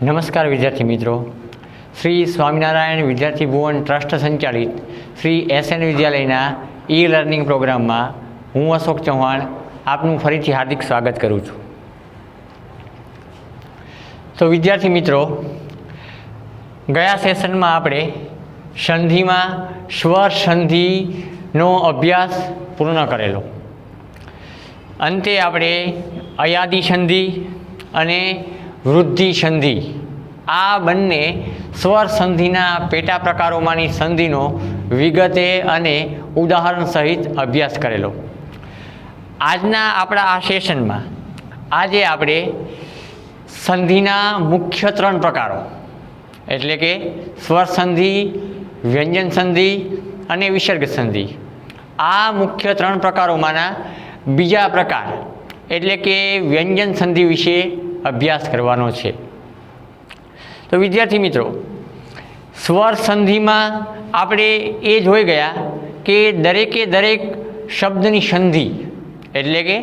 નમસ્કાર વિદ્યાર્થી મિત્રો, શ્રી સ્વામિનારાયણ વિદ્યાર્થી ભુવન ટ્રસ્ટ સંચાલિત શ્રી SN વિદ્યાલયના લર્નિંગ પ્રોગ્રામમાં હું અશોક ચૌહાણ આપનું ફરીથી હાર્દિક સ્વાગત કરું છું. તો વિદ્યાર્થી મિત્રો, ગયા સેશનમાં આપણે સંધિમાં સ્વર સંધિનો અભ્યાસ પૂર્ણ કરેલો. અંતે આપણે અયાદી સંધિ અને વૃદ્ધિ સંધિ આ બંને સ્વર સંધિના પેટા પ્રકારોમાંની સંધિનો વિગતે અને ઉદાહરણ સહિત અભ્યાસ કરેલો. આજના આપણા આ સેશનમાં આજે આપણે સંધિના મુખ્ય 3 પ્રકારો એટલે કે સ્વર સંધિ, વ્યંજન સંધિ અને વિસર્ગ સંધિ, આ મુખ્ય 3 પ્રકારોમાંના બીજા પ્રકાર એટલે કે વ્યંજન સંધિ વિશે અભ્યાસ કરવાનો છે. તો વિદ્યાર્થી મિત્રો, સ્વર સંધિમાં આપણે એ જોઈ ગયા કે દરેકે દરેક શબ્દની સંધિ એટલે કે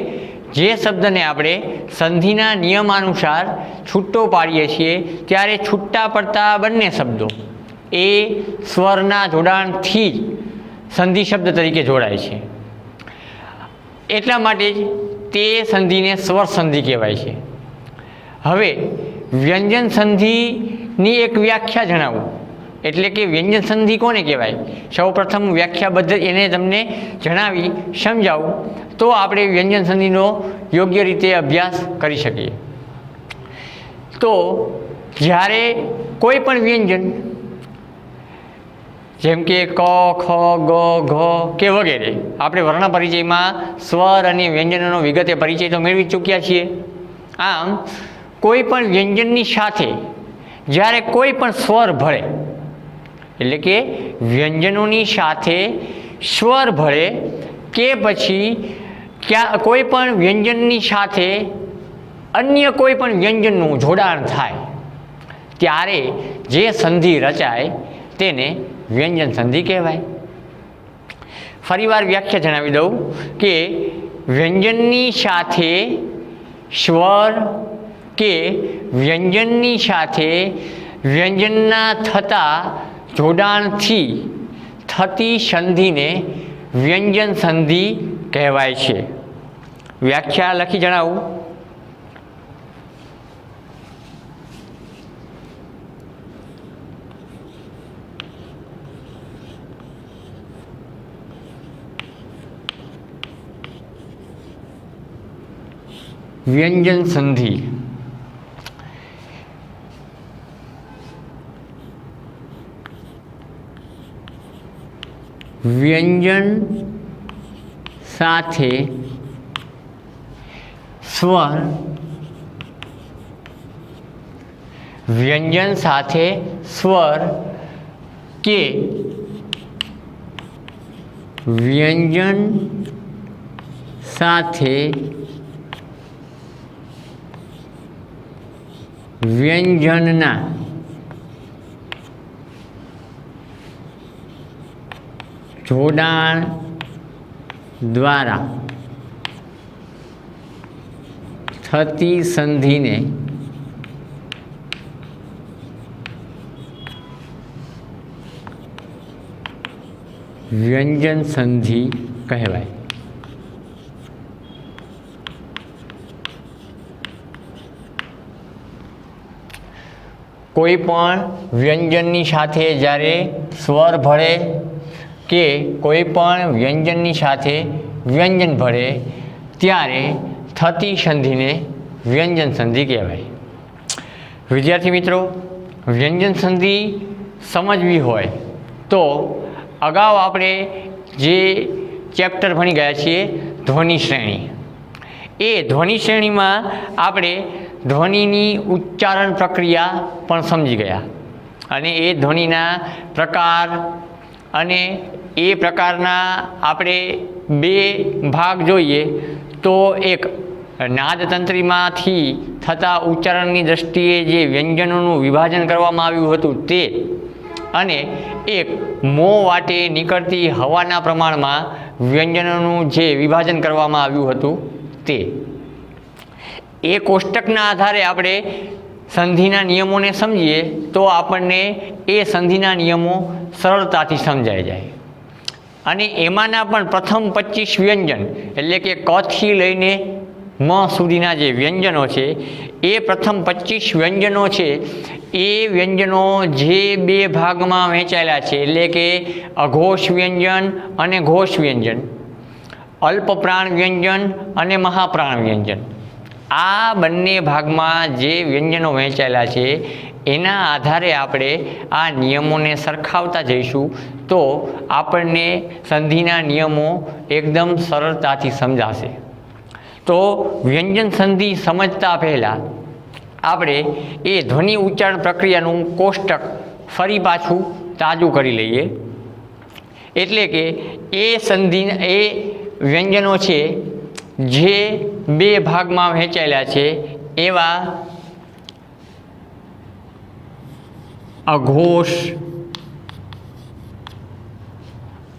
જે શબ્દને આપણે સંધિના નિયમાનુસાર છૂટો પાડીએ છીએ ત્યારે છૂટા પડતા બંને શબ્દો એ સ્વરના જોડાણથી સંધિ શબ્દ તરીકે જોડાય છે. એટલા માટે જ તે સંધિને સ્વર સંધિ કહેવાય છે. હવે વ્યંજન સંધિની એક વ્યાખ્યા જણાવું એટલે કે વ્યંજન સંધિ કોને કહેવાય, સૌ પ્રથમ વ્યાખ્યાબદ્ધ એને તમને જણાવી સમજાવું તો આપણે વ્યંજન સંધિનો યોગ્ય રીતે અભ્યાસ કરી શકીએ. તો જ્યારે કોઈ પણ વ્યંજન જેમ કે ક, ખ, ગ, ઘ કે વગેરે આપણે વર્ણ પરિચયમાં સ્વર અને વ્યંજનોનો વિગતે પરિચય તો મેળવી ચૂક્યા છીએ. આમ કોઈ પણ વ્યંજનની સાથે જ્યારે કોઈ પણ સ્વર ભળે એટલે કે વ્યંજનોની સાથે સ્વર ભળે કે પછી કોઈ પણ વ્યંજનની સાથે અન્ય કોઈ પણ વ્યંજનનું જોડાણ થાય ત્યારે જે સંધિ રચાય તેને વ્યંજન સંધિ કહેવાય. ફરીવાર વ્યાખ્યા જણાવી દઉં કે વ્યંજનની સાથે સ્વર કે વ્યંજનની સાથે વ્યંજનના થતા જોડાણથી થતી સંધિને વ્યંજન સંધિ કહેવાય છે. વ્યાખ્યા લખી જણાવું. વ્યંજન સંધિ વ્યંજન સાથે સ્વર, વ્યંજન સાથે સ્વર કે વ્યંજન સાથે વ્યંજનના જોડાણ દ્વારા થતી સંધિને વ્યંજન સંધિ કહેવાય. કોઈ પણ વ્યંજનની સાથે જ્યારે સ્વર ભળે કે કોઈ પણ વ્યંજનની સાથે વ્યંજન ભળે ત્યારે થતી સંધિને વ્યંજન સંધિ કહેવાય. વિદ્યાર્થી મિત્રો, વ્યંજન સંધિ સમજવી હોય તો અગાઉ આપણે જે ચેપ્ટર ભણી ગયા છીએ ધ્વનિ શ્રેણી, એ ધ્વનિ શ્રેણીમાં આપણે ધ્વનિની ઉચ્ચારણ પ્રક્રિયા પણ સમજી ગયા અને એ ધ્વનિના પ્રકાર અને એ પ્રકારના આપણે 2 ભાગ જોઈએ તો એક નાદતંત્રીમાંથી થતા ઉચ્ચારણની દૃષ્ટિએ જે વ્યંજનોનું વિભાજન કરવામાં આવ્યું હતું તે અને એક મોં વાટે નીકળતી હવાના પ્રમાણમાં વ્યંજનોનું જે વિભાજન કરવામાં આવ્યું હતું તે. એ કોષ્ટકના આધારે આપણે સંધિના નિયમોને સમજીએ તો આપણને એ સંધિના નિયમો સરળતાથી સમજાઈ જાય. અને એમાંના પણ પ્રથમ 25 વ્યંજન એટલે કે કથી લઈને મ સુધીના જે વ્યંજનો છે એ પ્રથમ 25 વ્યંજનો છે એ વ્યંજનો જે બે ભાગમાં વહેંચાયેલા છે એટલે કે અઘોષ વ્યંજન અને ઘોષ વ્યંજન, અલ્પપ્રાણ વ્યંજન અને મહાપ્રાણ વ્યંજન, આ બંને ભાગમાં જે વ્યંજનો વહેંચાયેલા છે એના આધારે આપણે આ નિયમોને સરખાવતા જઈશું તો આપણને સંધિના નિયમો એકદમ સરળતાથી સમજાશે. તો વ્યંજન સંધિ સમજતા પહેલાં આપણે એ ધ્વનિ ઉચ્ચારણ પ્રક્રિયાનું કોષ્ટક ફરી પાછું તાજું કરી લઈએ. એટલે કે એ વ્યંજનો છે જે બે ભાગમાં વહેંચાયેલા છે એવા અઘોષ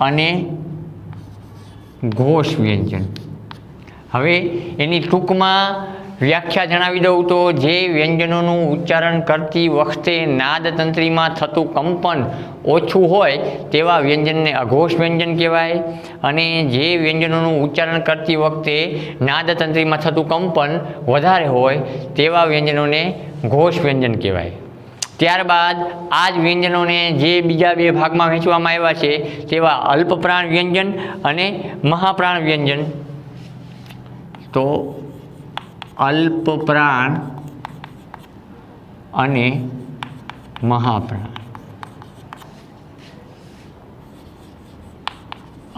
અને ઘોષ વ્યંજન. હવે એની ટૂંકમાં વ્યાખ્યા જણાવી દઉં તો જે વ્યંજનોનું ઉચ્ચારણ કરતી વખતે નાદતંત્રીમાં થતું કંપન ઓછું હોય તેવા વ્યંજનને અઘોષ વ્યંજન કહેવાય અને જે વ્યંજનોનું ઉચ્ચારણ કરતી વખતે નાદતંત્રીમાં થતું કંપન વધારે હોય તેવા વ્યંજનોને ઘોષ વ્યંજન કહેવાય. ત્યારબાદ આ જ વ્યંજનોને જે બીજા બે ભાગમાં વહેંચવામાં આવ્યા છે તેવા અલ્પપ્રાણ વ્યંજન અને મહાપ્રાણ વ્યંજન. તો અલ્પપ્રાણ અને મહાપ્રાણ.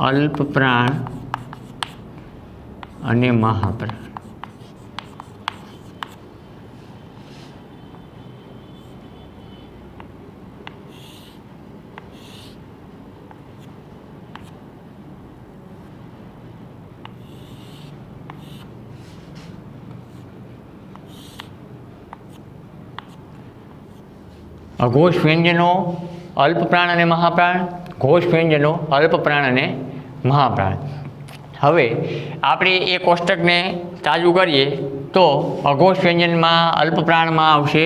અલ્પપ્રાણ અને મહાપ્રાણ. અઘોષ વ્યંજનો અલ્પપ્રાણ અને મહાપ્રાણ, ઘોષ વ્યંજનો અલ્પપ્રાણ અને મહાપ્રાણ. હવે આપણે એ કોષ્ટકને તાજું કરીએ તો અઘોષ વ્યંજનમાં અલ્પપ્રાણમાં આવશે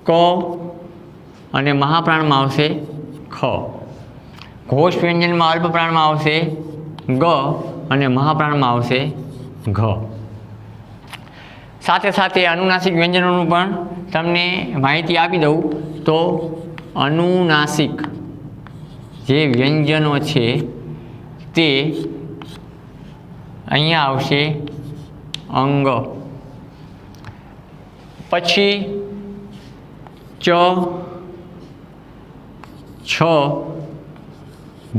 ક અને મહાપ્રાણમાં આવશે ખ. ઘોષ વ્યંજનમાં અલ્પપ્રાણમાં આવશે ગ અને મહાપ્રાણમાં આવશે ઘ. સાથે સાથે અનુનાસિક વ્યંજનોનું પણ તમને માહિતી આપી દઉં તો અનુનાસિક જે વ્યંજનો છે તે અહીંયા આવશે અંગ, પછી ચ, છ,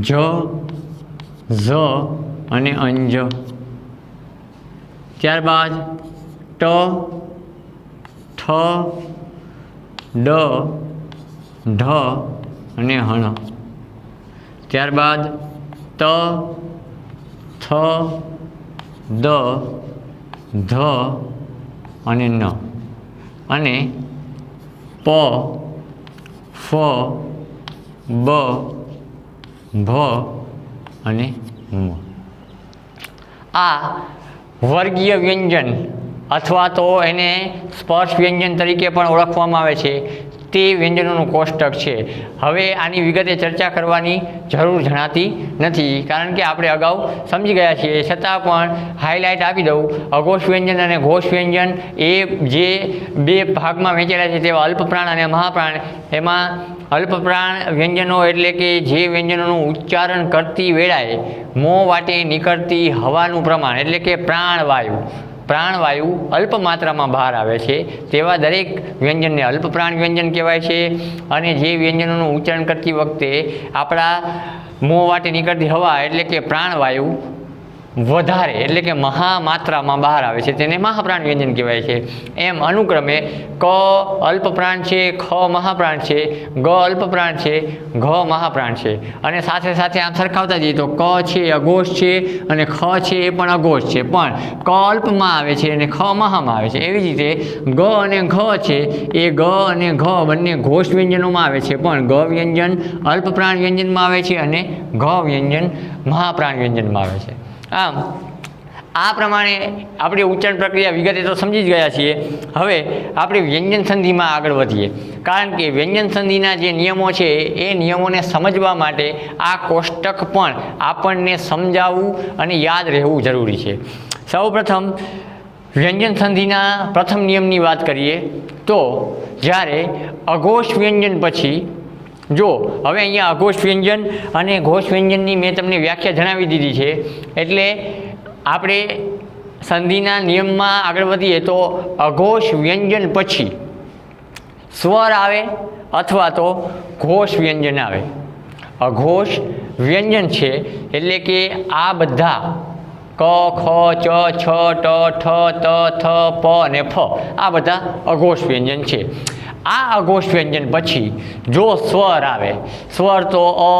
જ, ઝ અને અંજ. ત્યારબાદ ટ, ઠ, ડ, ઢ અને હણ. ત્યારબાદ ત, થ, દ, ધ અને ન. અને પ, ફ, બ, ભ અને મ. આ વર્ગીય વ્યંજન અથવા તો એને સ્પર્શ વ્યંજન તરીકે પણ ઓળખવામાં આવે છે તે વ્યંજનોનું કોષ્ટક છે. હવે આની વિગતે ચર્ચા કરવાની જરૂર જણાતી નથી કારણ કે આપણે અગાઉ સમજી ગયા છીએ. છતાં પણ હાઇલાઇટ આપી દઉં, અઘોષ વ્યંજન અને ઘોષ વ્યંજન એ જે બે ભાગમાં વહેંચેલા છે તેવા અલ્પપ્રાણ અને મહાપ્રાણ. એમાં અલ્પપ્રાણ વ્યંજનો એટલે કે જે વ્યંજનોનું ઉચ્ચારણ કરતી વેળાએ મોં વાટે નીકળતી હવાનું પ્રમાણ એટલે કે પ્રાણવાયુ અલ્પ માત્રામાં બહાર આવે છે તેવા દરેક વ્યંજનને અલ્પપ્રાણ વ્યંજન કહેવાય છે. અને જે વ્યંજનોનું ઉચ્ચારણ કરતી વખતે આપણા મોં વાટે નીકળતી હવા એટલે કે પ્રાણવાયુ વધારે એટલે કે મહામાત્રામાં બહાર આવે છે તેને મહાપ્રાણ વ્યંજન કહેવાય છે. એમ અનુક્રમે ક અલ્પપ્રાણ છે, ખ મહાપ્રાણ છે, ગ અલ્પપ્રાણ છે, ઘ મહાપ્રાણ છે. અને સાથે સાથે આમ સરખાવતા જઈએ તો ક છે અઘોષ છે અને ખ છે એ પણ અઘોષ છે, પણ ક અલ્પમાં આવે છે અને ખ મહામાં આવે છે. એવી જ રીતે ગ અને ઘ છે એ ગ અને ઘ બંને ઘોષ વ્યંજનોમાં આવે છે, પણ ગ વ્યંજન અલ્પપ્રાણ વ્યંજનમાં આવે છે અને ઘ વ્યંજન મહાપ્રાણ વ્યંજનમાં આવે છે. આમ આ પ્રમાણે આપણે ઉચ્ચારણ પ્રક્રિયા વિગતે તો સમજી જ ગયા છીએ. હવે આપણે વ્યંજન સંધિમાં આગળ વધીએ, કારણ કે વ્યંજન સંધિના જે નિયમો છે એ નિયમોને સમજવા માટે આ કોષ્ટક પણ આપણને સમજાવવું અને યાદ રહેવું જરૂરી છે. સૌપ્રથમ વ્યંજન સંધિના પ્રથમ નિયમની વાત કરીએ તો જ્યારે અઘોષ વ્યંજન પછી જો હવે અહીંયા અઘોષ વ્યંજન અને ઘોષ વ્યંજનની મેં તમને વ્યાખ્યા જણાવી દીધી છે. એટલે આપણે સંધિના નિયમમાં આગળ વધીએ તો અઘોષ વ્યંજન પછી સ્વર આવે અથવા તો ઘોષ વ્યંજન આવે. અઘોષ વ્યંજન છે એટલે કે આ બધા ક, ખ, ચ, છ, ટ, ઠ, ત, થ, પ અને ફ આ બધા અઘોષ વ્યંજન છે. આ અઘોષ વ્યંજન પછી જો સ્વર આવે, સ્વર તો અ,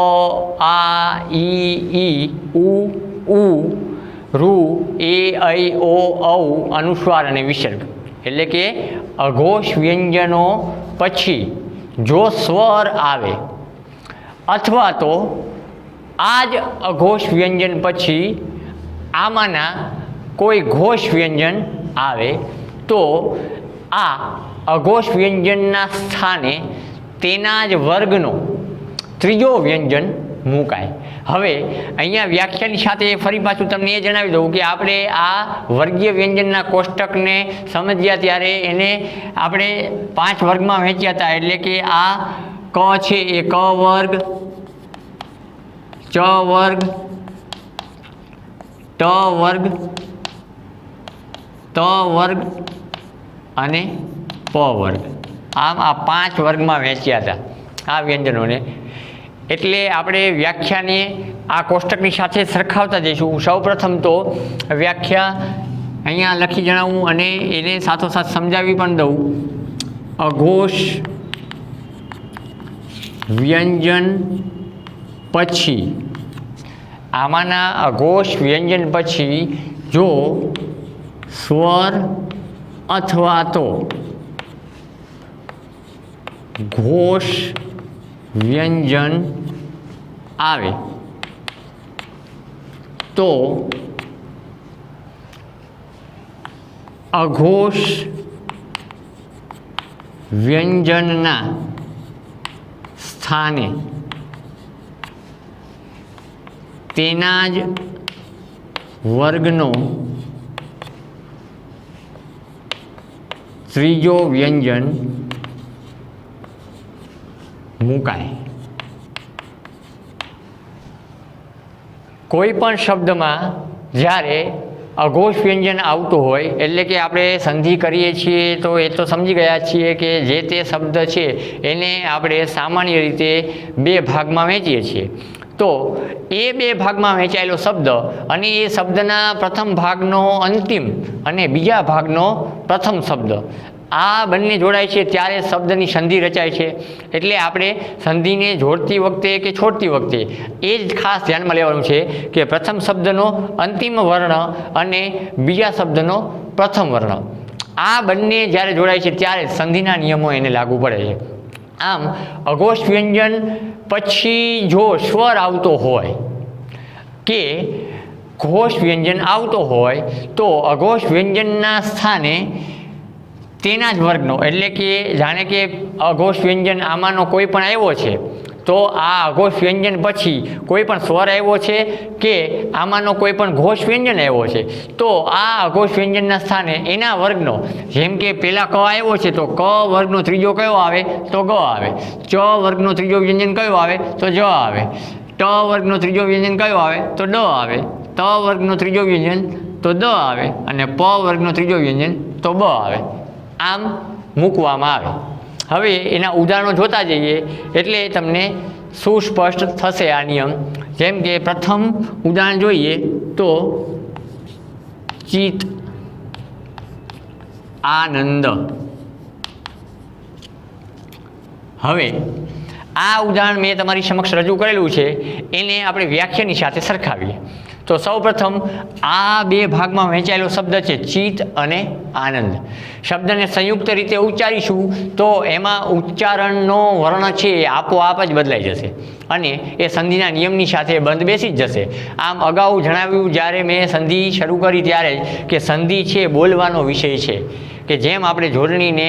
આ, ઈ, ઉ, રૂ, એ, ઐ, ઓ, ઔ, અનુસ્વાર અને વિસર્ગ. એટલે કે અઘોષ વ્યંજનો પછી જો સ્વર આવે અથવા તો આ જ અઘોષ વ્યંજન પછી આમાંના કોઈ ઘોષ વ્યંજન આવે તો આ અઘોષ વ્યંજનના સ્થાને તેના જ વર્ગનો ત્રીજો વ્યંજન મૂકાય. હવે અહીંયા વ્યાખ્યાની સાથે ફરી પાછું તમને એ જણાવી દઉં કે આપણે આ વર્ગીય વ્યંજનના કોષ્ટકને સમજ્યા ત્યારે એને આપણે 5 વર્ગમાં વહેંચ્યા હતા. એટલે કે આ ક છે એ ક વર્ગ, ચ વર્ગ, ટ વર્ગ, ત વર્ગ અને પ વર્ગ. આમ આ 5 વર્ગમાં વહેંચ્યા હતા આ વ્યંજનોને. એટલે આપણે વ્યાખ્યાને આ કોષ્ટકની સાથે સરખાવતા જઈશું. સૌપ્રથમ તો વ્યાખ્યા અહીંયા લખી જણાવું અને એને સાથોસાથ સમજાવી પણ દઉં. અઘોષ વ્યંજન પછી આમાંના અઘોષ વ્યંજન પછી જો સ્વર અથવા તો ઘોષ વ્યંજન આવે તો અઘોષ વ્યંજનના સ્થાને તેના જ વર્ગનો ત્રીજો વ્યંજન મૂકાય. કોઈ પણ શબ્દમાં જ્યારે અઘોષ વ્યંજન આવતું હોય એટલે કે આપણે સંધિ કરીએ છીએ તો એ તો સમજી ગયા છીએ કે જે તે શબ્દ છે એને આપણે સામાન્ય રીતે 2 ભાગમાં વહેંચીએ છીએ. તો એ 2 ભાગમાં વહેંચાયેલો શબ્દ અને એ શબ્દના પ્રથમ ભાગનો અંતિમ અને બીજા ભાગનો પ્રથમ શબ્દ આ બંને જોડાય છે ત્યારે શબ્દની સંધિ રચાય છે. એટલે આપણે સંધિને જોડતી વખતે કે છોડતી વખતે એ જ ખાસ ધ્યાનમાં લેવાનું છે કે પ્રથમ શબ્દનો અંતિમ વર્ણ અને બીજા શબ્દનો પ્રથમ વર્ણ આ બંને જ્યારે જોડાય છે ત્યારે સંધિના નિયમો એને લાગુ પડે છે. આમ અઘોષ વ્યંજન પછી જો સ્વર આવતો હોય કે ઘોષ વ્યંજન આવતો હોય તો અઘોષ વ્યંજનના સ્થાને તેના જ વર્ગનો એટલે કે જાણે કે અઘોષ વ્યંજન આમાંનો કોઈ પણ આવ્યો છે તો આ અઘોષ વ્યંજન પછી કોઈ પણ સ્વર આવ્યો છે કે આમાંનો કોઈ પણ ઘોષ વ્યંજન આવ્યો છે તો આ અઘોષ વ્યંજનના સ્થાને એના વર્ગનો, જેમ કે પહેલાં ક આવ્યો છે તો ક વર્ગનો ત્રીજો કયો આવે તો ગ આવે, ચ વર્ગનો ત્રીજો વ્યંજન કયો આવે તો જ આવે, ટ વર્ગનો ત્રીજો વ્યંજન કયો આવે તો ડ આવે, ત વર્ગનો ત્રીજો વ્યંજન તો દ આવે અને પ વર્ગનો ત્રીજો વ્યંજન તો બ આવે. આમ મૂકવામાં આવે. હવે એના ઉદાહરણો જોતા જઈએ એટલે તમને સુસ્પષ્ટ થશે આ નિયમ. જેમ કે પ્રથમ ઉદાહરણ જોઈએ તો ચિત આનંદ. હવે આ ઉદાહરણ મેં તમારી સમક્ષ રજૂ કરેલું છે એને આપણે વ્યાખ્યાની સાથે સરખાવીએ. તો સૌપ્રથમ આ બે ભાગમાં વહેંચાયેલો શબ્દ છે ચિત્ત અને આનંદ. શબ્દને સંયુક્ત રીતે ઉચ્ચારીશું તો એમાં ઉચ્ચારણનો વર્ણ છે એ આપોઆપ જ બદલાઈ જશે અને એ સંધિના નિયમની સાથે બંધ બેસી જ જશે. આમ અગાઉ જણાવ્યું જ્યારે મેં સંધિ શરૂ કરી ત્યારે કે સંધિ છે બોલવાનો વિષય છે, કે જેમ આપણે જોડણીને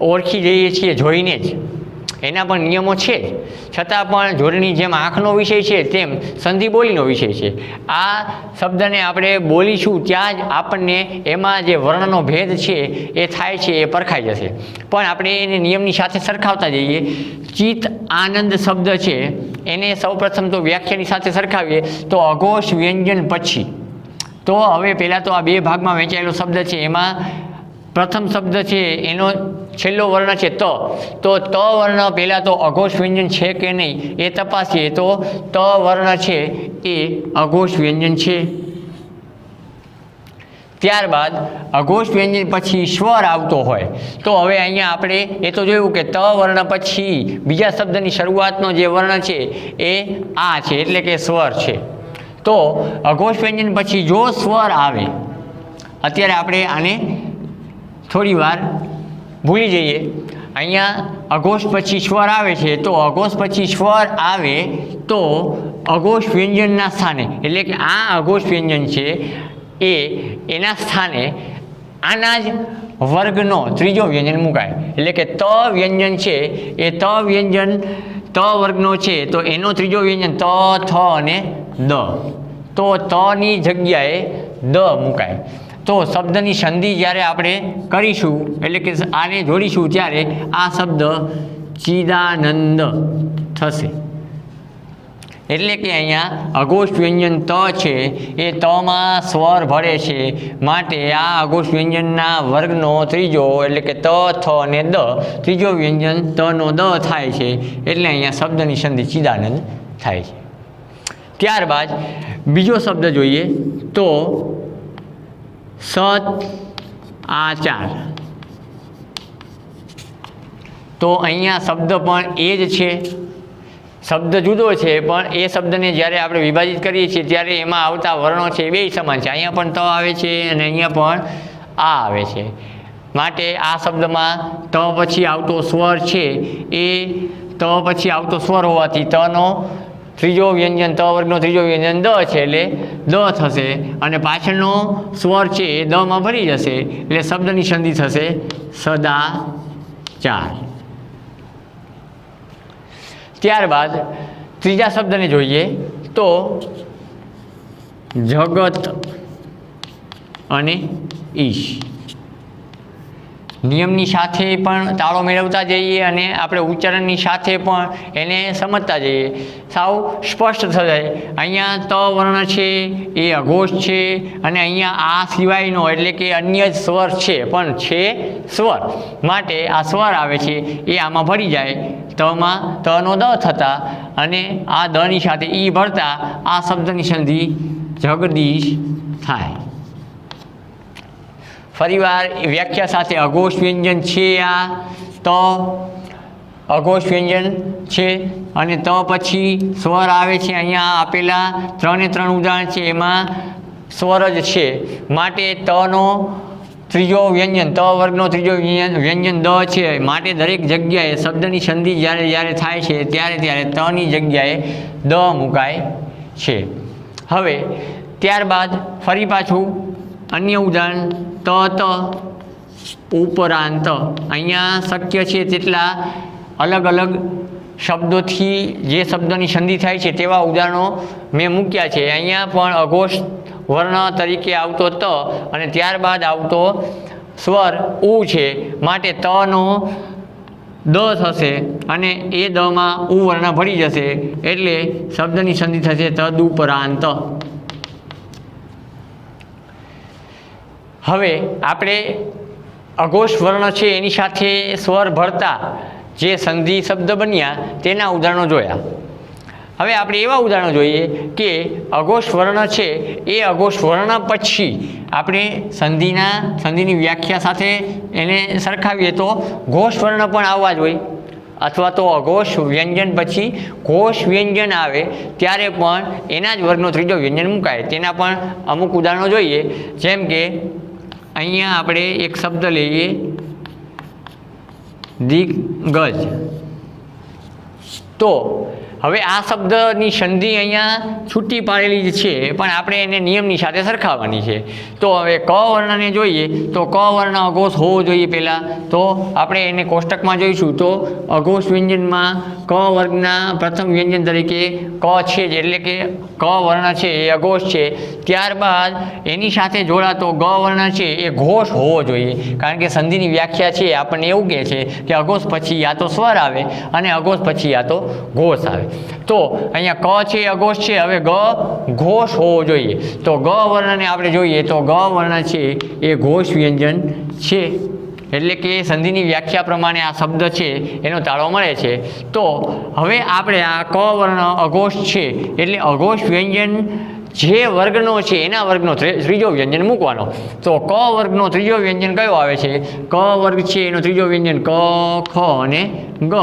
ઓળખી જઈએ છીએ જોઈને જ, એના પણ નિયમો છે, છતાં પણ જોડણી જેમ આંખનો વિષય છે તેમ સંધિ બોલીનો વિષય છે. આ શબ્દને આપણે બોલીશું ત્યાં જ આપણને એમાં જે વર્ણનો ભેદ છે એ થાય છે, એ પરખાઈ જશે. પણ આપણે એને નિયમની સાથે સરખાવતા જઈએ. ચિત્ત આનંદ શબ્દ છે એને સૌપ્રથમ તો વ્યાખ્યાની સાથે સરખાવીએ તો અઘોષ વ્યંજન પછી. તો હવે પહેલાં તો આ બે ભાગમાં વહેંચાયેલો શબ્દ છે એમાં પ્રથમ શબ્દ છે એનો છેલ્લો વર્ણ છે ત. તો ત વર્ણ પહેલાં તો અઘોષ વ્યંજન છે કે નહીં એ તપાસીએ તો ત વર્ણ છે એ અઘોષ વ્યંજન છે. ત્યારબાદ અઘોષ વ્યંજન પછી સ્વર આવતો હોય તો હવે અહીંયા આપણે એ તો જોયું કે ત વર્ણ પછી બીજા શબ્દની શરૂઆતનો જે વર્ણ છે એ આ છે, એટલે કે સ્વર છે. તો અઘોષ વ્યંજન પછી જો સ્વર આવે, અત્યારે આપણે આને થોડી વાર ભૂલી જઈએ. અહીંયા અઘોષ પછી સ્વર આવે છે તો અઘોષ પછી સ્વર આવે તો અઘોષ વ્યંજનના સ્થાને, એટલે કે આ અઘોષ વ્યંજન છે એ એના સ્થાને આના જ વર્ગનો ત્રીજો વ્યંજન મુકાય. એટલે કે ત વ્યંજન છે એ ત વ્યંજન ત વર્ગનો છે તો એનો ત્રીજો વ્યંજન ત, થ અને દ. તો તની જગ્યાએ દ મુકાય. તો શબ્દની સંધિ જ્યારે આપણે કરીશું એટલે કે આને જોડીશું ત્યારે આ શબ્દ ચિદાનંદ થશે. એટલે કે અહીંયા અઘોષ વ્યંજન ત છે એ તમાં સ્વર ભળે છે, માટે આ અઘોષ વ્યંજનના વર્ગનો ત્રીજો એટલે કે ત, થ અને દ, ત્રીજો વ્યંજન તનો દ થાય છે. એટલે અહીંયા શબ્દની સંધિ ચિદાનંદ થાય છે. ત્યારબાદ બીજો શબ્દ જોઈએ તો સત આચાર. તો અહીંયા શબ્દ પણ એ જ છે, શબ્દ જુદો છે પણ એ શબ્દને જ્યારે આપણે વિભાજિત કરીએ છીએ ત્યારે એમાં આવતા વર્ણો છે એ બે સમાન છે. અહીંયા પણ ત આવે છે અને અહીંયા પણ આ આવે છે. માટે આ શબ્દમાં ત પછી આવતો સ્વર છે એ ત પછી આવતો સ્વર હોવાથી તનો ત્રીજો વ્યંજન ત વર્ગનો ત્રીજો વ્યંજન દ છે એટલે દ થશે અને પાછળનો સ્વર છે એ દમાં ભરી જશે એટલે શબ્દની સંધિ થશે સદાચાર. ત્યારબાદ ત્રીજા શબ્દને જોઈએ તો જગત અને ઈશ. નિયમની સાથે પણ તાળો મેળવતા જઈએ અને આપણે ઉચ્ચારણની સાથે પણ એને સમજતા જઈએ. સાવ સ્પષ્ટ થશે. અહીંયા ત વર્ણ છે એ અઘોષ છે અને અહીંયા આ સિવાયનો એટલે કે અન્ય જ સ્વર છે પણ છે સ્વર, માટે આ સ્વર આવે છે એ આમાં ભળી જાય. તમાં તનો દ થતા અને આ દની સાથે ઈ ભળતા આ શબ્દની સંધિ જગદીશ થાય. ફરીવાર વ્યાખ્યા સાથે અઘોષ વ્યંજન છે આ ત, અઘોષ વ્યંજન છે અને ત પછી સ્વર આવે છે. અહીંયા આપેલા 3 ઉદાહરણ છે એમાં સ્વર જ છે, માટે તનો ત્રીજો વ્યંજન ત વર્ગનો ત્રીજો વ્યંજન દ છે, માટે દરેક જગ્યાએ શબ્દની સંધિ જ્યારે થાય છે ત્યારે તની જગ્યાએ દ મુકાય છે. હવે ત્યારબાદ ફરી પાછું અન્ય ઉદાહરણ ત ઉપરાંત. અહીંયા શક્ય છે તેટલા અલગ અલગ શબ્દોથી જે શબ્દની સંધિ થાય છે તેવા ઉદાહરણો મેં મૂક્યા છે. અહીંયા પણ અઘોષ વર્ણ તરીકે આવતો ત અને ત્યારબાદ આવતો સ્વર ઉ છે, માટે તનો દ થશે અને એ દમાં ઉ વર્ણ ભળી જશે એટલે શબ્દની સંધિ થશે તદુપરાંત. હવે આપણે અઘોષ વર્ણ છે એની સાથે સ્વર ભળતા જે સંધિ શબ્દ બન્યા તેના ઉદાહરણો જોયા. હવે આપણે એવા ઉદાહરણો જોઈએ કે અઘોષ વર્ણ છે એ અઘોષ વર્ણ પછી આપણે સંધિની વ્યાખ્યા સાથે એને સરખાવીએ તો ઘોષ વર્ણ પણ આવવા જ હોય. અથવા તો અઘોષ વ્યંજન પછી ઘોષ વ્યંજન આવે ત્યારે પણ એના જ વર્ગનો ત્રીજો વ્યંજન મુકાય. તેના પણ અમુક ઉદાહરણો જોઈએ. જેમ કે અહીંયા આપણે એક શબ્દ લઈએ, દિગ્ગજ. તો હવે આ શબ્દની સંધિ અહીંયા છૂટી પાડેલી જ છે, પણ આપણે એને નિયમની સાથે સરખાવવાની છે. તો હવે ક વર્ણને જોઈએ તો ક વર્ણ અઘોષ હોવો જોઈએ પહેલાં. તો આપણે એને કોષ્ટકમાં જોઈશું તો અઘોષ વ્યંજનમાં ક વર્ગના પ્રથમ વ્યંજન તરીકે ક છે જ, એટલે કે ક વર્ણ છે એ અઘોષ છે. ત્યારબાદ એની સાથે જોડાતો ગ વર્ણ છે એ ઘોષ હોવો જોઈએ, કારણ કે સંધિની વ્યાખ્યા છે આપણને એવું કહે છે કે અઘોષ પછી યા તો સ્વર આવે અને અઘોષ પછી યા તો ઘોષ આવે. તો અહીંયા ક છે અઘોષ છે, હવે ગ ઘોષ હોવો જોઈએ. તો ગ વર્ણને આપણે જોઈએ તો ગ વર્ણ છે એ ઘોષ વ્યંજન છે, એટલે કે સંધિની વ્યાખ્યા પ્રમાણે આ શબ્દ છે એનો તાળો મળે છે. તો હવે આપણે આ ક વર્ણ અઘોષ છે એટલે અઘોષ વ્યંજન જે વર્ગનો છે એના વર્ગનો ત્રીજો વ્યંજન મૂકવાનો. તો ક વર્ગનો ત્રીજો વ્યંજન કયો આવે છે? ક વર્ગ છે એનો ત્રીજો વ્યંજન ક, ખ અને ગ.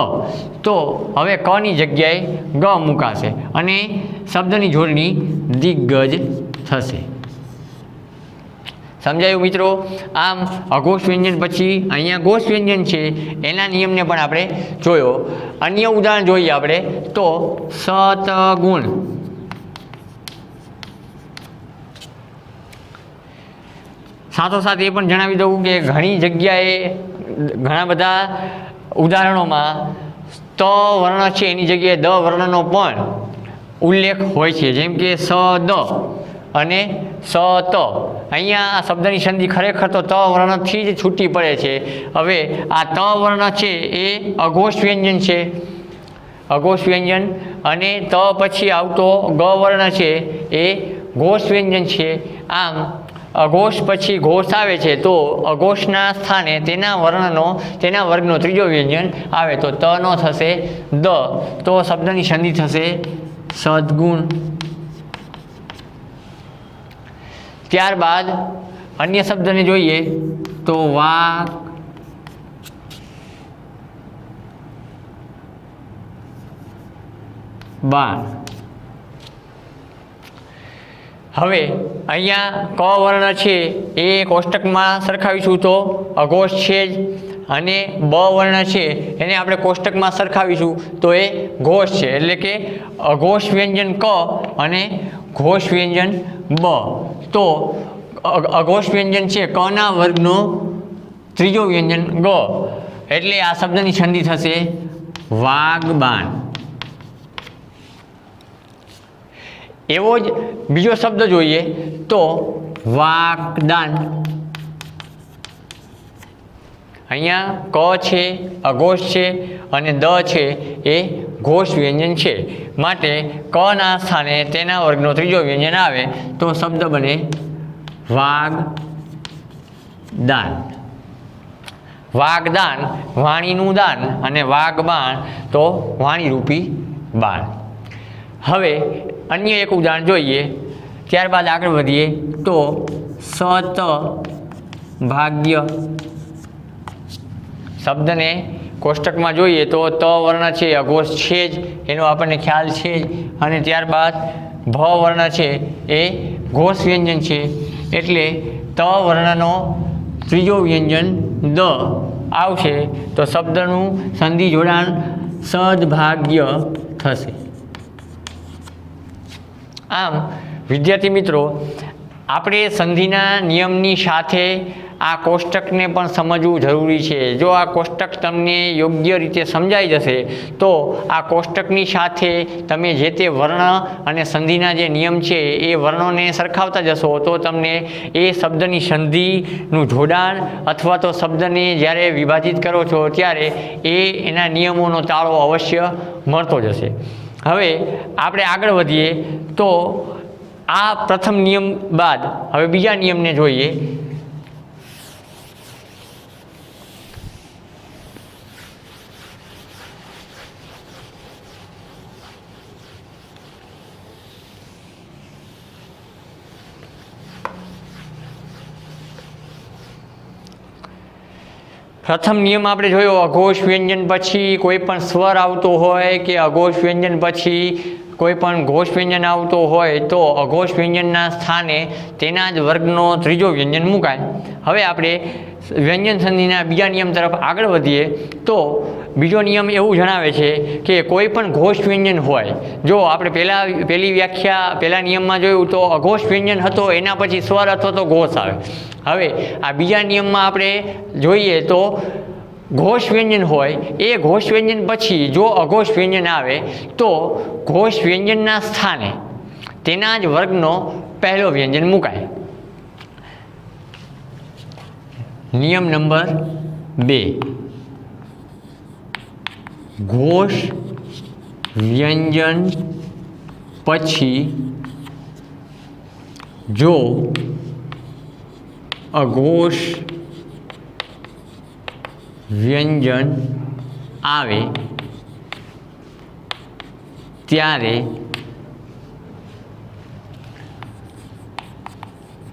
તો હવે કની જગ્યાએ ગ મુકાશે અને શબ્દની જોડણી દિગ્ગજ થશે. સમજાયું મિત્રો? આમ અઘોષ વ્યંજન પછી અહીંયા ઘોષ વ્યંજન છે એના નિયમને પણ આપણે જોયો. અન્ય ઉદાહરણ જોઈએ આપણે તો સતગુણ. સાથોસાથ એ પણ જણાવી દઉં કે ઘણી જગ્યાએ ઘણા બધા ઉદાહરણોમાં ત વર્ણ છે એની જગ્યાએ દ વર્ણનો પણ ઉલ્લેખ હોય છે. જેમ કે સ દ અને સ ત. અહીંયા આ શબ્દની સંધિ ખરેખર તો ત વર્ણથી જ છૂટી પડે છે. હવે આ ત વર્ણ છે એ અઘોષ વ્યંજન છે, અઘોષ વ્યંજન, અને ત પછી આવતો ગ વર્ણ છે એ ઘોષ વ્યંજન છે. આમ અઘોષ પછી ઘોષ આવે છે તો અઘોષના સ્થાને તેના વર્ગનો ત્રીજો વ્યંજન આવે તો તનો થશે દ. તો શબ્દની સંધિ થશે સદ્ગુણ. ત્યારબાદ અન્ય શબ્દને જોઈએ તો વાક, બાણ. હવે અહીંયા ક વર્ણ છે એ કોષ્ટકમાં સરખાવીશું તો અઘોષ છે જ, અને બ વર્ણ છે એને આપણે કોષ્ટકમાં સરખાવીશું તો એ ઘોષ છે, એટલે કે અઘોષ વ્યંજન ક અને ઘોષ વ્યંજન બ. તો અઘોષ વ્યંજન છે કના વર્ગનો ત્રીજો વ્યંજન ગ, એટલે આ શબ્દની સંધિ થશે વાગબાન. એવો જ બીજો શબ્દ જોઈએ તો વાકદાન. અહીંયા ક છે અઘોષ છે અને દ છે એ ઘોષ વ્યંજન છે, માટે કના સ્થાને તેના વર્ગનો ત્રીજો વ્યંજન આવે તો શબ્દ બને વાગદાન. વાગદાન વાણીનું દાન અને વાગબાણ તો વાણીરૂપી બાણ. હવે અન્ય એક ઉદાહરણ જોઈએ, ત્યારબાદ આગળ વધીએ તો સત ભાગ્ય. શબ્દને કોષ્ટકમાં જોઈએ તો ત વર્ણ છે અઘોષ છે જ, એનો આપણને ખ્યાલ છે જ, અને ત્યારબાદ ભ વર્ણ છે એ ઘોષ વ્યંજન છે, એટલે ત વર્ણનો ત્રીજો વ્યંજન દ આવશે તો શબ્દનું સંધિ જોડાણ સદભાગ્ય થશે. આમ વિદ્યાર્થી મિત્રો, આપણે સંધિના નિયમની સાથે આ કોષ્ટકને પણ સમજવું જરૂરી છે. જો આ કોષ્ટક તમને યોગ્ય રીતે સમજાઈ જશે તો આ કોષ્ટકની સાથે તમે જે તે વર્ણ અને સંધિના જે નિયમ છે એ વર્ણોને સરખાવતા જશો તો તમને એ શબ્દની સંધિનું જોડાણ અથવા તો શબ્દને જ્યારે વિભાજિત કરો છો ત્યારે એના નિયમોનો તાળો અવશ્ય મળતો જશે. હવે આપણે આગળ વધીએ તો આ પ્રથમ નિયમ બાદ હવે બીજા નિયમને જોઈએ. પ્રથમ નિયમ આપણે જોયો, અઘોષ વ્યંજન પછી કોઈ પણ સ્વર આવતો હોય કે અઘોષ વ્યંજન પછી કોઈ પણ ઘોષ વ્યંજન આવતો હોય તો અઘોષ વ્યંજનના સ્થાને તેના જ વર્ગનો ત્રીજો વ્યંજન મુકાય. હવે આપણે વ્યંજન સંધિના બીજા નિયમ તરફ આગળ વધીએ તો બીજો નિયમ એવું જણાવે છે કે કોઈ પણ ઘોષ વ્યંજન હોય, જો આપણે પહેલી વ્યાખ્યા પહેલા નિયમમાં જોયું તો અઘોષ વ્યંજન હતો, એના પછી સ્વર અથવા તો ઘોષ આવે. હવે આ બીજા નિયમમાં આપણે જોઈએ તો ઘોષ વ્યંજન હોય, એ ઘોષ વ્યંજન પછી જો અઘોષ વ્યંજન આવે તો ઘોષ વ્યંજનના સ્થાને તેના જ વર્ગનો પહેલો વ્યંજન મુકાય. નિયમ નંબર 2, ઘોષ વ્યંજન પછી જો અઘોષ વ્યંજન આવે ત્યારે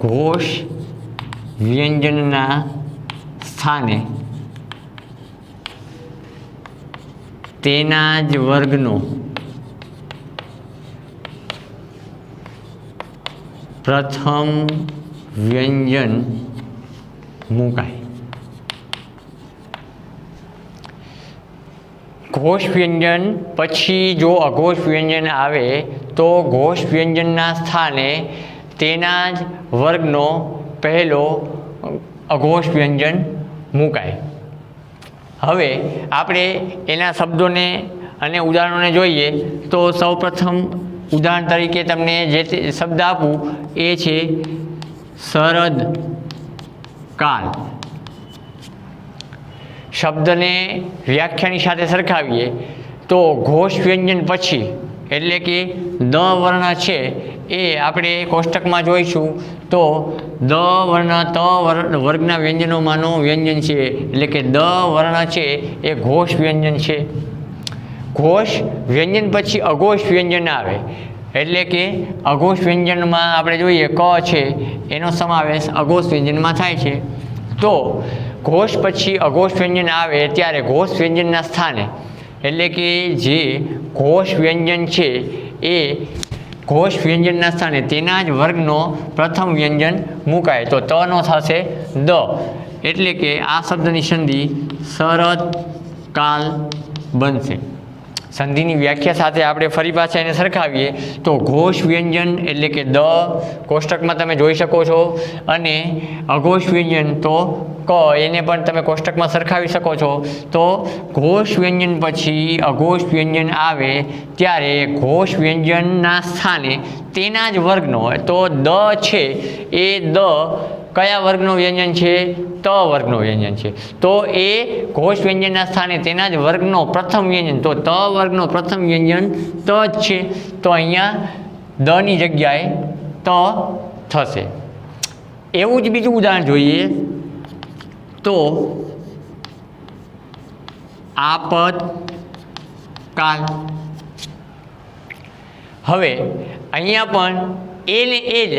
ઘોષ વ્યંજનના સ્થાને તેના જ વર્ગનો પ્રથમ વ્યંજન મુકાય. ઘોષ વ્યંજન પછી જો અઘોષ વ્યંજન આવે તો ઘોષ વ્યંજનના સ્થાને તેના જ વર્ગનો પહેલો અઘોષ વ્યંજન મુકાય. હવે આપણે એના શબ્દોને અને ઉદાહરણોને જોઈએ તો સૌપ્રથમ ઉદાહરણ તરીકે તમને જે શબ્દ આપું એ છે શરદ કાલ. શબ્દને વ્યાખ્યાની સાથે સરખાવીએ તો ઘોષ વ્યંજન પછી એટલે કે દ વર્ણ છે એ આપણે કોષ્ટકમાં જોઈશું તો દ વર્ણ ત વર્ગના વ્યંજનોમાંનો વ્યંજન છે, એટલે કે દ વર્ણ છે એ ઘોષ વ્યંજન છે. ઘોષ વ્યંજન પછી અઘોષ વ્યંજન આવે એટલે કે અઘોષ વ્યંજનમાં આપણે જોઈએ ક છે એનો સમાવેશ અઘોષ વ્યંજનમાં થાય છે. તો ઘોષ પછી અઘોષ વ્યંજન આવે ત્યારે ઘોષ વ્યંજનના સ્થાને એટલે કે જે ઘોષ વ્યંજન છે એ ઘોષ વ્યંજનના સ્થાને તેના જ વર્ગનો પ્રથમ વ્યંજન મુકાય. તો તનો થશે દ, એટલે કે આ શબ્દની સંધિ શરદ કાલ બનશે. સંધિની વ્યાખ્યા સાથે આપણે ફરી પાછા એને સરખાવીએ તો ઘોષ વ્યંજન એટલે કે દ કોષ્ટકમાં તમે જોઈ શકો છો, અને અઘોષ વ્યંજન તો ક એને પણ તમે કોષ્ટકમાં સરખાવી શકો છો. તો ઘોષ વ્યંજન પછી અઘોષ વ્યંજન આવે ત્યારે ઘોષ વ્યંજનના સ્થાને તેના જ વર્ગનો, તો દ છે એ દ કયા વર્ગનો વ્યંજન છે? ત વર્ગનો વ્યંજન છે. તો એ ઘોષ વ્યંજનના સ્થાને તેના જ વર્ગનો પ્રથમ વ્યંજન, તો ત વર્ગનો પ્રથમ વ્યંજન ત જ છે. તો અહીંયા દની જગ્યાએ ત થશે. એવું જ બીજું ઉદાહરણ જોઈએ તો આપત કાલ. હવે અહીંયા પણ એ ને એ જ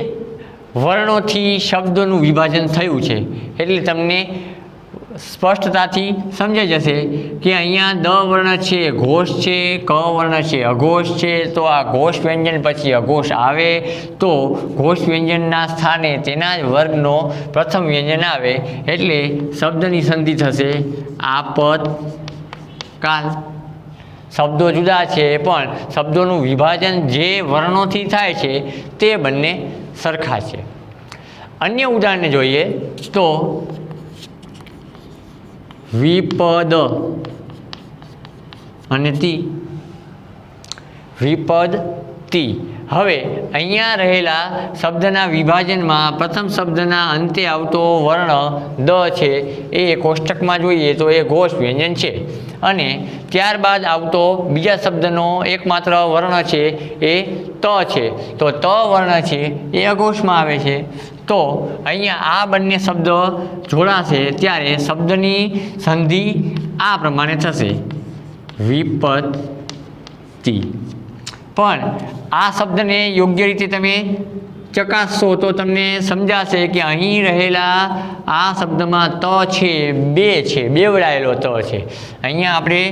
વર્ણોથી શબ્દોનું વિભાજન થયું છે, એટલે તમને સ્પષ્ટતાથી સમજાઈ જશે કે અહીંયા દ વર્ણ છે ઘોષ છે, ક વર્ણ છે અઘોષ છે. તો આ ઘોષ વ્યંજન પછી અઘોષ આવે તો ઘોષ વ્યંજનના સ્થાને તેના જ વર્ગનો પ્રથમ વ્યંજન આવે એટલે શબ્દની સંધિ થશે આપત કાલ. શબ્દો જુદા છે પણ શબ્દોનું વિભાજન જે વર્ણોથી થાય છે તે બંને સરખા છે. અન્ય ઉદાહરણને જોઈએ તો વિપદ અને તી. વિપદ તી. હવે અહીંયા રહેલા શબ્દના વિભાજનમાં પ્રથમ શબ્દના અંતે આવતો વર્ણ દ છે એ કોષ્ટકમાં જોઈએ તો એ ઘોષ વ્યંજન છે, અને ત્યારબાદ આવતો બીજા શબ્દનો એકમાત્ર વર્ણ છે એ ત છે. તો ત વર્ણ છે એ અઘોષમાં આવે છે. તો અહીંયા આ બંને શબ્દ જોડાશે ત્યારે શબ્દની સંધિ આ પ્રમાણે થશે વિપત્તિ. પણ આ શબ્દને યોગ્ય રીતે તમે ચકાસશો તો તમને સમજાશે કે અહીં રહેલા આ શબ્દમાં ત છે બે છે, બેવડાયેલો ત છે. અહીંયા આપણે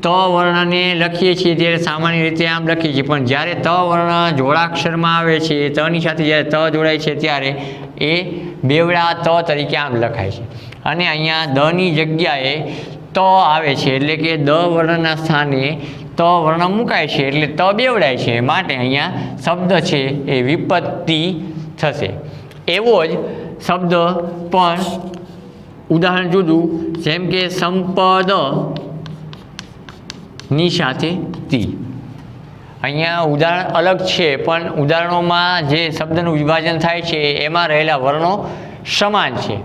ત વર્ણને લખીએ છીએ ત્યારે સામાન્ય રીતે આમ લખીએ છીએ, પણ જ્યારે ત વર્ણ જોડાક્ષરમાં આવે છે, તની સાથે જ્યારે ત જોડાય છે ત્યારે એ બેવડા ત તરીકે આમ લખાય છે. અને અહીંયા દની જગ્યાએ ત આવે છે, એટલે કે દ વર્ણના સ્થાને ત વર્ણ મુકાય છે, એટલે ત બેવડાય છે, માટે અહીંયા શબ્દ છે એ વિપત્તિ થશે. એવો જ શબ્દ પણ ઉદાહરણ જુદું, જેમ કે સંપદ ની સાથે તી. અહીંયા ઉદાહરણ અલગ છે, પણ ઉદાહરણોમાં જે શબ્દનું વિભાજન થાય છે એમાં રહેલા વર્ણો સમાન છે.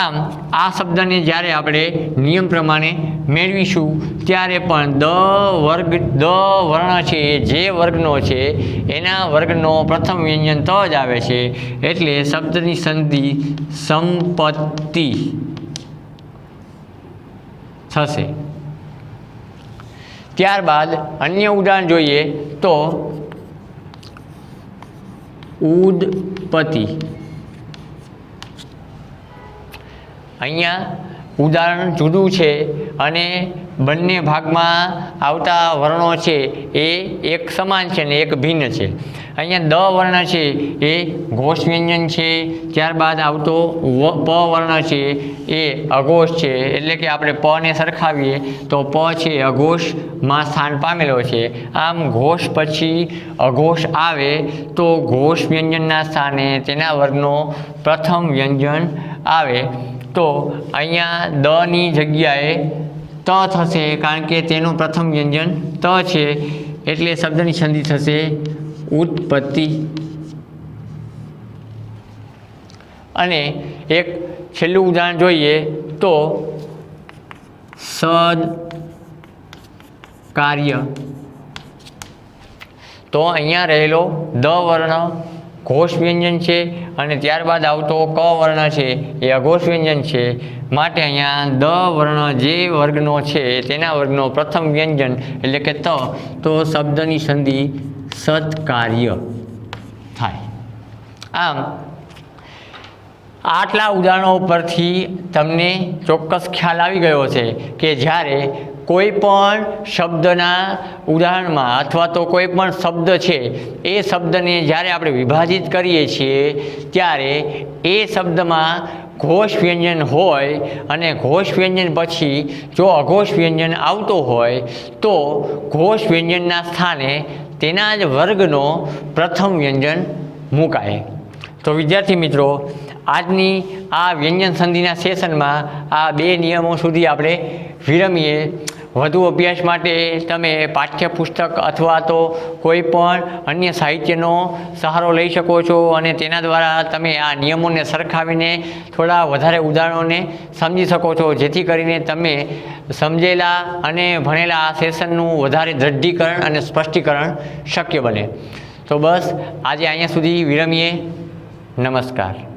આમ આ શબ્દને જ્યારે આપણે નિયમ પ્રમાણે મેળવીશું ત્યારે પણ દ વર્ણ છે એ જે વર્ગનો છે એના વર્ગનો પ્રથમ વ્યંજન ત જ આવે છે, એટલે શબ્દની સંધિ સંપત્તિ થશે. ત્યારબાદ અન્ય ઉદાહરણ જોઈએ તો ઉદપતિ. અહીંયા ઉદાહરણ જુદું છે અને બંને ભાગમાં આવતા વર્ણો છે એ એક સમાન છે ને એક ભિન્ન છે. અહીંયા દ વર્ણ છે એ ઘોષ વ્યંજન છે, ત્યારબાદ આવતો પ વર્ણ છે એ અઘોષ છે, એટલે કે આપણે પ ને સરખાવીએ તો પ છે અઘોષમાં સ્થાન પામેલો છે. આમ ઘોષ પછી અઘોષ આવે તો ઘોષ વ્યંજનના સ્થાને તેના વર્ગનો પ્રથમ વ્યંજન આવે. તો અહીંયા દ ની જગ્યાએ ત થશે, કારણ કે તેનું પ્રથમ વ્યંજન ત છે, એટલે શબ્દની સંધિ થશે ઉત્પત્તિ. અને એક છેલ્લું ઉદાહરણ જોઈએ તો સદકાર્ય. તો અહીંયા રહેલો દ વર્ણ ઘોષ વ્યંજન છે અને ત્યારબાદ આવતો ક વર્ણ છે એ અઘોષ વ્યંજન છે, માટે અહીંયા દ વર્ણ જે વર્ગનો છે તેના વર્ગનો પ્રથમ વ્યંજન એટલે કે ત, તો શબ્દની સંધિ સત્કાર્ય થાય. આમ આટલા ઉદાહરણો પરથી તમને ચોક્કસ ખ્યાલ આવી ગયો છે કે જ્યારે કોઈ પણ શબ્દના ઉદાહરણમાં અથવા તો કોઈ પણ શબ્દ છે એ શબ્દને જ્યારે આપણે વિભાજિત કરીએ છીએ ત્યારે એ શબ્દમાં ઘોષ વ્યંજન હોય અને ઘોષ વ્યંજન પછી જો અઘોષ વ્યંજન આવતો હોય તો ઘોષ વ્યંજનના સ્થાને તેના જ વર્ગનો પ્રથમ વ્યંજન મુકાય. તો વિદ્યાર્થી મિત્રો, આજની આ વ્યંજન સંધિના સેશનમાં આ બે નિયમો સુધી આપણે વિરમીએ. વધુ અભ્યાસ માટે તમે પાઠ્યપુસ્તક અથવા તો કોઈ પણ અન્ય સાહિત્યનો સહારો લઈ શકો છો અને તેના દ્વારા તમે આ નિયમોને સરખાવીને થોડા વધારે ઉદાહરણોને સમજી શકો છો, જેથી કરીને તમે સમજેલા અને ભણેલા આ સેશનનું વધારે દૃઢીકરણ અને સ્પષ્ટીકરણ શક્ય બને. તો બસ આજે અહીંયા સુધી વિરમીએ. નમસ્કાર.